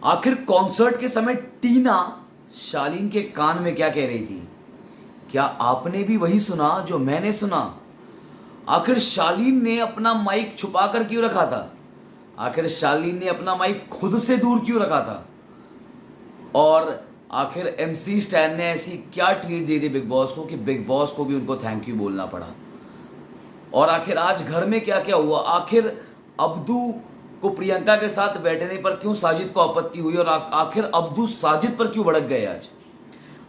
आखिर कॉन्सर्ट के समय टीना शालीन के कान में क्या कह रही थी? क्या आपने भी वही सुना जो मैंने सुना? आखिर शालीन ने अपना माइक छुपा कर क्यों रखा था? आखिर शालीन ने अपना माइक खुद से दूर क्यों रखा था? और आखिर एमसी स्टैन ने ऐसी क्या treat they the big boss को कि बिग बॉस को भी उनको थैंक यू बोलना पड़ा? और आखिर आज घर में क्या क्या हुआ? आखिर अब्दू को प्रियंका के साथ बैठने पर क्यों साजिद को आपत्ति हुई? और आखिर अब्दू साजिद पर क्यों भड़क गए आज?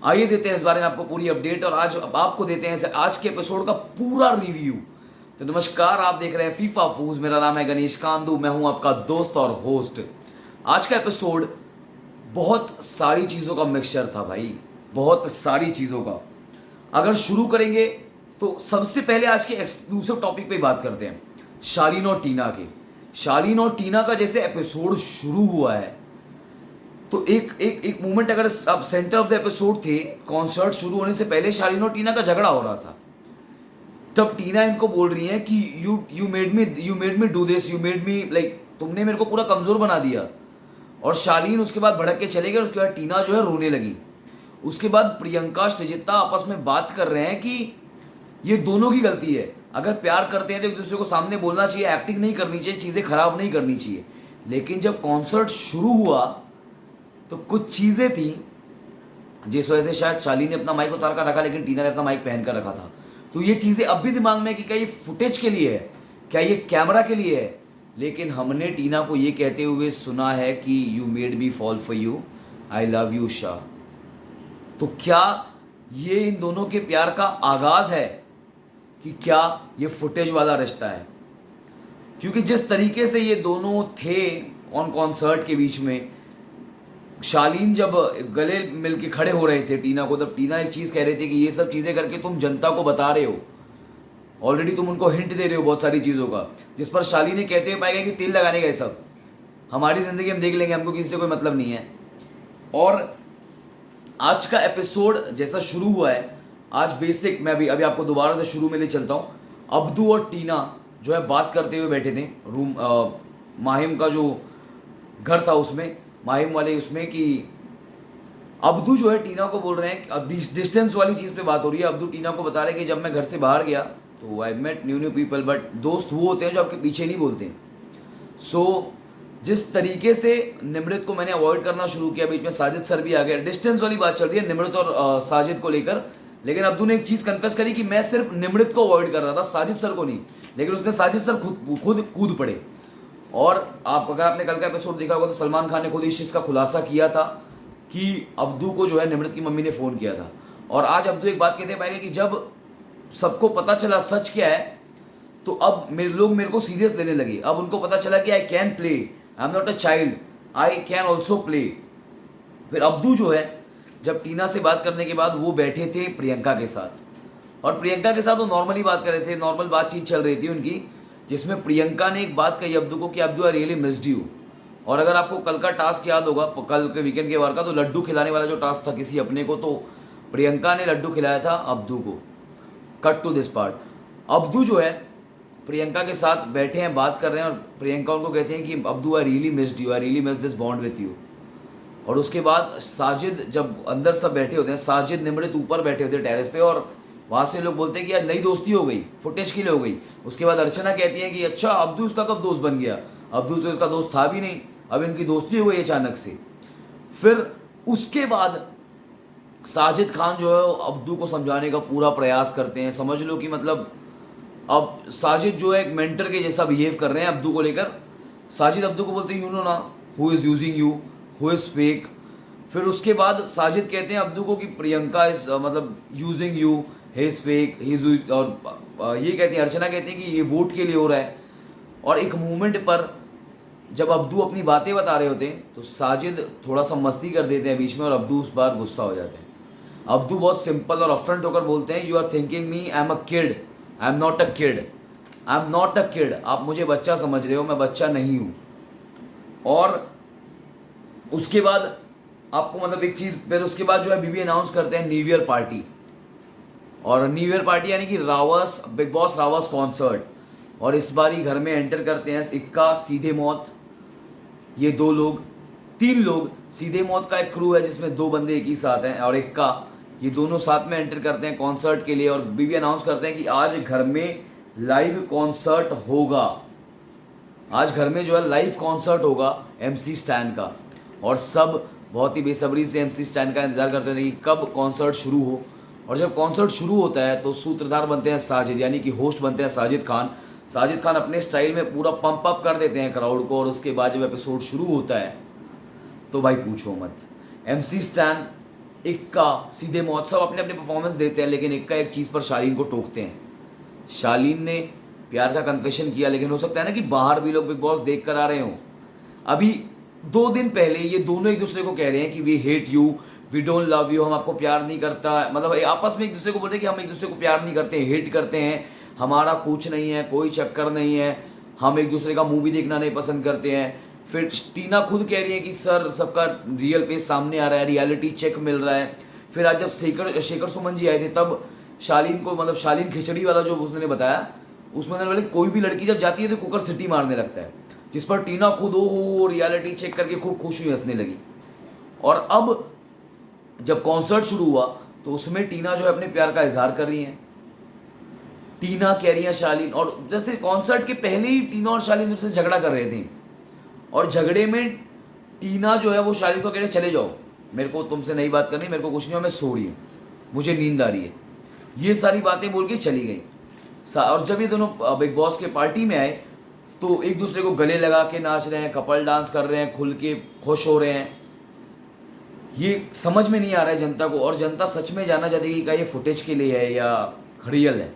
आइए देते हैं इस बारे में आपको पूरी अपडेट, और आज आपको देते हैं आज के एपिसोड का पूरा रिव्यू। तो नमस्कार, आप देख रहे हैं फीफा फूज। मेरा नाम है गणेश कांदू, मैं हूं आपका दोस्त और होस्ट। आज का एपिसोड बहुत सारी चीज़ों का मिक्सचर था भाई, बहुत सारी चीज़ों का। अगर शुरू करेंगे तो सबसे पहले आज के एक्सक्लूसिव टॉपिक पे बात करते हैं, शालीन और टीना के। शालीन और टीना का जैसे एपिसोड शुरू हुआ है तो एक एक एक मोमेंट, अगर आप सेंटर ऑफ द एपिसोड थे, कॉन्सर्ट शुरू होने से पहले शालीन और टीना का झगड़ा हो रहा था। तब टीना इनको बोल रही है कि you made me do this, you made me like, तुमने मेरे को पूरा कमजोर बना दिया। और शालीन उसके बाद भड़क के चले गए, और उसके बाद टीना जो है रोने लगी। उसके बाद प्रियंका सृजिता आपस में बात कर रहे हैं कि ये दोनों की गलती है। अगर प्यार करते हैं तो एक दूसरे को सामने बोलना चाहिए, एक्टिंग नहीं करनी चाहिए, चीज़ें खराब नहीं करनी चाहिए। लेकिन जब कॉन्सर्ट शुरू हुआ तो कुछ चीज़ें थी जिस वजह से शायद शालीन ने अपना माइक उतार कर रखा, लेकिन टीना ने अपना माइक पहन कर रखा था। तो ये चीज़ें अब भी दिमाग में कि क्या ये फुटेज के लिए है, क्या ये कैमरा के लिए है। लेकिन हमने टीना को ये कहते हुए सुना है कि you made me fall for you, I love you Shah. तो क्या ये इन दोनों के प्यार का आगाज है कि क्या ये फुटेज वाला रिश्ता है? क्योंकि जिस तरीके से ये दोनों थे ऑन कॉन्सर्ट के बीच में, शालीन जब गले मिल के खड़े हो रहे थे टीना को, तब टीना एक चीज़ कह रही थी कि ये सब चीज़ें करके तुम जनता को बता रहे हो, ऑलरेडी तुम उनको हिंट दे रहे हो बहुत सारी चीज़ों का। जिस पर शालीन ने कहते हुए पाएगा कि तेल लगाने का ये सब हमारी ज़िंदगी हम देख लेंगे, हमको किसी से कोई मतलब नहीं है। और आज का एपिसोड जैसा शुरू हुआ है, आज बेसिक मैं अभी आपको दोबारा से शुरू में ले चलता हूँ। अब्दू और टीना जो है बात करते हुए बैठे थे रूम, माहिम का जो घर था उसमें, माहिम वाले उसमें, कि अब्दू जो है टीना को बोल रहे हैं, अब डिस्टेंस वाली चीज़ पे बात हो रही है। अब्दू टीना को बता रहे हैं कि जब मैं घर से बाहर गया तो I met new people, but दोस्त वो होते हैं जो आपके पीछे नहीं बोलते। सो जिस तरीके से निमृत को मैंने अवॉइड करना शुरू किया, बीच में साजिद सर भी आ गए, डिस्टेंस वाली बात चल रही है निमृत और साजिद को लेकर। लेकिन अब्दू ने एक चीज़ कन्फेस करी कि मैं सिर्फ निमृत को अवॉइड कर रहा था, साजिद सर को नहीं। लेकिन उसमें साजिद सर खुद कूद पड़े। और अगर आपने कल का एपिसोड देखा होगा तो सलमान खान ने खुद इस चीज़ का खुलासा किया था कि अब्दू को जो है निमृत की मम्मी ने फ़ोन किया था। और आज अब्दू एक बात कहते पाएंगे कि जब सबको पता चला सच क्या है, तो अब लोग मेरे को सीरियस लेने लगे। अब उनको पता चला कि I can play, I am not a child, I can also play. फिर अब्दू जो है जब टीना से बात करने के बाद वो बैठे थे प्रियंका के साथ, और प्रियंका के साथ वो नॉर्मली बात कर रहे थे, नॉर्मल बातचीत चल रही थी उनकी, जिसमें प्रियंका ने एक बात कही अब्दू को कि Abdu I really missed you. और अगर आपको कल का टास्क याद होगा, कल के वीकेंड के वार का, तो लड्डू खिलाने वाला जो टास्क था किसी अपने को, तो प्रियंका ने लड्डू खिलाया था अब्दू को। Cut to this part, Abdu जो है प्रियंका के साथ बैठे हैं, बात कर रहे हैं, और प्रियंका उनको कहते हैं कि Abdu I really missed you, I really miss this bond with you. और उसके बाद साजिद, जब अंदर सब बैठे होते हैं, साजिद निमृत ऊपर बैठे होते हैं टेरेस पे, और वहाँ से लोग बोलते हैं कि यार नई दोस्ती हो गई, फुटेज के लिए हो गई। उसके बाद अर्चना कहती है कि अच्छा अब्दू उसका कब दोस्त बन गया, अब्दू से उसका दोस्त था भी नहीं, अब इनकी दोस्ती हो गई अचानक से। फिर उसके बाद साजिद खान जो है अब्दू को समझाने का पूरा प्रयास करते हैं। समझ लो कि मतलब अब साजिद जो है एक मेंटर के जैसा बिहेव कर रहे हैं अब्दू को लेकर। साजिद अब्दू को बोलते हैं यू नो ना who is using you, who is fake. फिर उसके बाद साजिद कहते हैं अब्दू को कि प्रियंका इज मतलब using you, he is fake, he is, और ये कहती हैं, अर्चना कहती है कि ये वोट के लिए हो रहा है। और एक मूवमेंट पर जब अब्दू अपनी बातें बता रहे होते हैं तो साजिद थोड़ा सा मस्ती कर देते हैं बीच में, और अब्दू उस बार गुस्सा हो जाते हैं। अब्दू बहुत सिंपल और अपफ्रंट होकर बोलते हैं, you are thinking me I am a kid, I am not a kid, I am not a kid. आप मुझे बच्चा समझ रहे हो, मैं बच्चा नहीं हूँ। और उसके बाद आपको मतलब एक चीज़, फिर उसके बाद जो है बीबी अनाउंस करते हैं न्यू ईयर पार्टी। और न्यू ईयर पार्टी यानी कि रावस, बिग बॉस रावस कॉन्सर्ट। और इस बार ही घर में एंटर करते हैं इक्का, सीधे मौत, ये दो लोग। तीन लोग, सीधे मौत का एक क्रू है जिसमें दो बंदे एक ही साथ हैं और एक का, ये दोनों साथ में एंटर करते हैं कॉन्सर्ट के लिए और भी अनाउंस करते हैं कि आज घर में लाइव कॉन्सर्ट होगा। आज घर में जो है लाइव कॉन्सर्ट होगा MC स्टैन का, और सब बहुत ही बेसब्री से MC स्टैन का इंतजार करते थे कि कब कॉन्सर्ट शुरू हो। और जब कॉन्सर्ट शुरू होता है तो सूत्रधार बनते हैं साजिद, यानी कि होस्ट बनते हैं साजिद खान। साजिद खान अपने स्टाइल में पूरा पंप अप कर देते हैं क्राउड को, और उसके बाद जब एपिसोड शुरू होता है तो भाई पूछो मत। MC स्टैन, इक्का, सीधे मौत सब अपने अपने परफॉर्मेंस देते हैं, लेकिन इक्का एक चीज़ पर शालीन को टोकते हैं। शालीन ने प्यार का कन्फेशन किया, लेकिन हो सकता है ना कि बाहर भी लोग बिग बॉस देख कर आ रहे हों। अभी 2 दिन पहले ये दोनों एक दूसरे को कह रहे हैं कि we hate you, we don't love you, हम आपको प्यार नहीं करता, मतलब आपस में एक दूसरे को बोल रहे हैं कि हम एक दूसरे को प्यार नहीं करते, हेट करते हैं, हमारा कुछ नहीं है, कोई चक्कर नहीं है, हम एक दूसरे का मूवी देखना नहीं पसंद करते हैं। फिर टीना खुद कह रही है कि सर सबका रियल फेस सामने आ रहा है, रियलिटी चेक मिल रहा है। फिर आज जब शेखर सुमन जी आए थे तब शालीन को, मतलब शालीन खिचड़ी वाला जो उसने बताया, उसमें वाले कोई भी लड़की जब जाती है तो कुकर सिटी मारने लगता है, जिस पर टीना खुद हो रियलिटी चेक करके खूब खुश हुई, हंसने लगी। और अब जब कॉन्सर्ट शुरू हुआ तो उसमें टीना जो है अपने प्यार का इजहार कर रही है। टीना कह रही है शालीन, और जैसे कॉन्सर्ट के पहले ही टीना और शालीन उससे झगड़ा कर रहे थे, और झगड़े में टीना जो है वो शालीन को कह रहे चले जाओ, मेरे को तुमसे नहीं बात करनी, मेरे को कुछ नहीं हो, मैं सो रही हूँ, मुझे नींद आ रही है, ये सारी बातें बोल के चली गई। और जब ये दोनों बिग बॉस के पार्टी में आए तो एक दूसरे को गले लगा के नाच रहे हैं, कपल डांस कर रहे हैं, खुल के खुश हो रहे हैं। ये समझ में नहीं आ रहा है जनता को, और जनता सच में जानना चाहती है कि क्या ये फुटेज के लिए है या रियल है,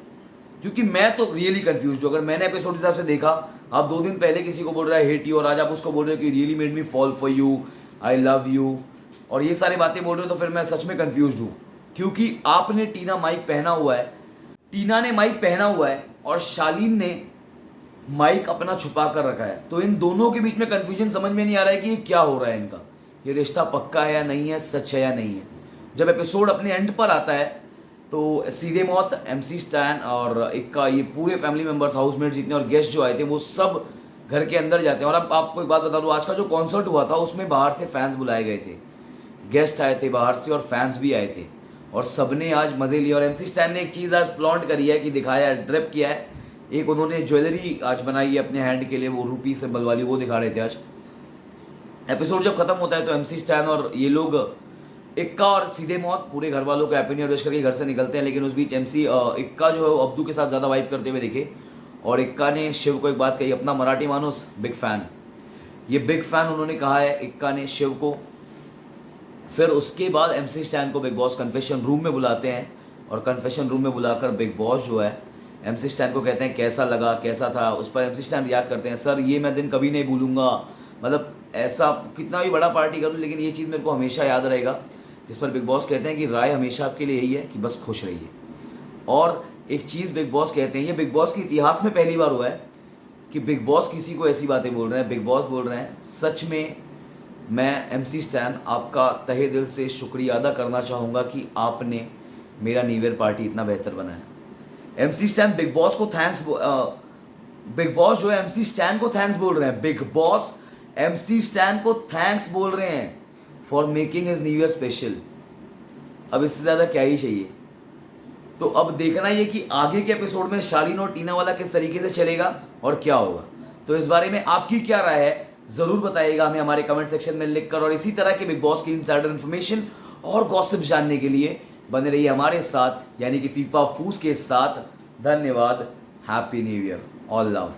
क्योंकि मैं तो रियली कंफ्यूज हूँ। अगर मैंने एपिसोड हिसाब से देखा, आप 2 दिन पहले किसी को बोल रहा है हेट यू, और आज आप उसको बोल रहे हो कि really made me fall for you, I love you, और ये सारी बातें बोल रहे हो, तो फिर मैं सच में कंफ्यूज हूँ। क्योंकि आपने टीना माइक पहना हुआ है, टीना ने माइक पहना हुआ है और शालीन ने माइक अपना छुपा कर रखा है, तो इन दोनों के बीच में कंफ्यूजन समझ में नहीं आ रहा है कि ये क्या हो रहा है इनका, ये रिश्ता पक्का है या नहीं है, सच है या नहीं है। जब एपिसोड अपने एंड पर आता है तो सीधे मौत, MC स्टैन और इक्का, ये पूरे फैमिली मेंबर्स, हाउसमेट जितने और गेस्ट जो आए थे वो सब घर के अंदर जाते हैं। और अब आपको एक बात बता दूँ, आज का जो कॉन्सर्ट हुआ था उसमें बाहर से फैंस बुलाए गए थे, गेस्ट आए थे बाहर से और फैंस भी आए थे, और सबने आज मज़े लिए। और MC स्टैन ने एक चीज़ आज फ्लॉन्ट करी है कि दिखाया है, ड्रिप किया है, एक उन्होंने ज्वेलरी आज बनाई है अपने हैंड के लिए, वो रूपी सिंबल वाली, वो दिखा रहे थे आज। एपिसोड जब खत्म होता है तो MC स्टैन और ये लोग, इक्का और सीधे मौत, पूरे घर वालों को हैप्पी न्यू ईयर विश करके घर से निकलते हैं। लेकिन उस बीच इक्का जो है वो अब्दू के साथ ज़्यादा वाइब करते हुए दिखे, और इक्का ने शिव को एक बात कही, अपना मराठी मानुस बिग फैन, ये बिग फैन उन्होंने कहा है इक्का ने शिव को। फिर उसके बाद MC स्टैन को बिग बॉस कन्फेशन रूम में बुलाते हैं, और कन्फेशन रूम में बुलाकर बिग बॉस जो है MC स्टैन को कहते हैं कैसा लगा, कैसा था। उस पर MC स्टैन रिएक्ट करते हैं, सर ये मैं दिन कभी नहीं भूलूंगा, मतलब ऐसा कितना भी बड़ा पार्टी करूँ लेकिन ये चीज़ मेरे को हमेशा याद रहेगा। जिस पर बिग बॉस कहते हैं कि राय हमेशा आपके लिए यही है कि बस खुश रहिए। और एक चीज़ बिग बॉस कहते हैं, ये बिग बॉस के इतिहास में पहली बार हुआ है कि बिग बॉस किसी को ऐसी बातें बोल रहे हैं। बिग बॉस बोल रहे हैं, सच में मैं MC स्टैन आपका तहे दिल से शुक्रिया अदा करना चाहूँगा कि आपने मेरा न्यू ईयर पार्टी इतना बेहतर बनाया। MC स्टैन बिग बॉस को थैंक्स, बिग बॉस जो है MC स्टैन को थैंक्स बोल रहे हैं, बिग बॉस MC स्टैन को थैंक्स बोल रहे हैं for making his new year special. अब इससे ज़्यादा क्या ही चाहिए। तो अब देखना ये कि आगे के एपिसोड में शालीन और टीना वाला किस तरीके से चलेगा और क्या होगा। तो इस बारे में आपकी क्या राय है ज़रूर बताइएगा हमें हमारे कमेंट सेक्शन में लिखकर, और इसी तरह के बिग बॉस की इनसाइडर इन्फॉर्मेशन और गॉसिप जानने के लिए बने रहिए हमारे साथ, यानी कि फीफा फूस के साथ। धन्यवाद, happy new year, all love.